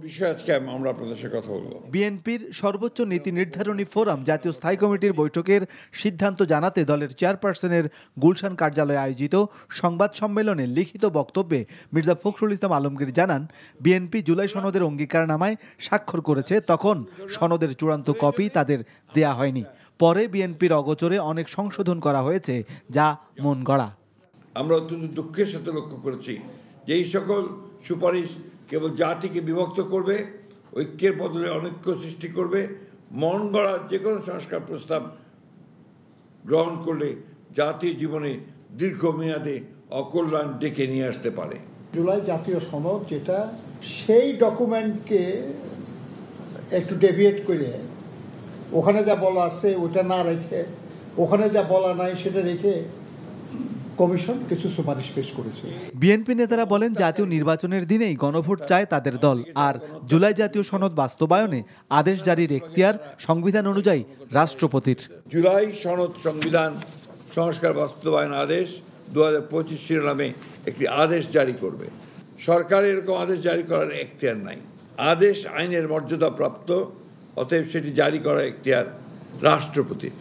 বিষয়ে আজকে আমরা আপনাদের সাথে কথা বলবো। বিএনপির সর্বোচ্চ নীতি নির্ধারণী ফোরাম জাতীয় স্থায়ী কমিটির বৈঠকের সিদ্ধান্ত জানাতে দলের চেয়ারপারসনের গুলশান কার্যালয়ে আয়োজিত সংবাদ সম্মেলনে লিখিত বক্তব্যে মির্জা ফখরুল ইসলাম আলমগীর জানান, বিএনপি জুলাই সনদের অঙ্গীকারনামায় স্বাক্ষর করেছে, তখন সনদের চূড়ান্ত কপি তাদের দেয়া হয়নি। পরে বিএনপির অগোচরে অনেক সংশোধন করা হয়েছে, যা মন গড়া। আমরা অত্যন্ত দুঃখের সাথে লক্ষ্য করেছি যে এই সকল সুপারিশ কেবল জাতিকে বিভক্ত করবে, ঐক্যের বদলে অনৈক্য সৃষ্টি করবে। মন গড়া যে কোনো সংস্কার প্রস্তাব গ্রহণ করলে জাতীয় জীবনে দীর্ঘমেয়াদে অকল্যাণ ডেকে নিয়ে আসতে পারে। জুলাই জাতীয় সনদ যেটা, সেই ডকুমেন্টকে একটু ডেভিয়েট করে ওখানে যা বলা আছে ওটা না রেখে, ওখানে যা বলা নাই সেটা রেখে কমিশন কিছু সুপারিশ পেশ করেছে। বিএনপি নেতারা বলেন, জাতীয় নির্বাচনের দিনেই গণভোট চায় তাদের দল, আর জুলাই জাতীয় সনদ বাস্তবায়নে আদেশ জারির এখতিয়ার সংবিধান অনুযায়ী রাষ্ট্রপতির। জুলাই সনদ সংবিধান সংস্কার বাস্তবায়ন আদেশ 2025 শিরোনামে একটি আদেশ জারি করবে। সরকার এরকম আদেশ জারি করার এখতিয়ার নাই। আদেশ আইনের মর্যাদা প্রাপ্ত, অতএব সেটি জারি করার এখতিয়ার রাষ্ট্রপতির।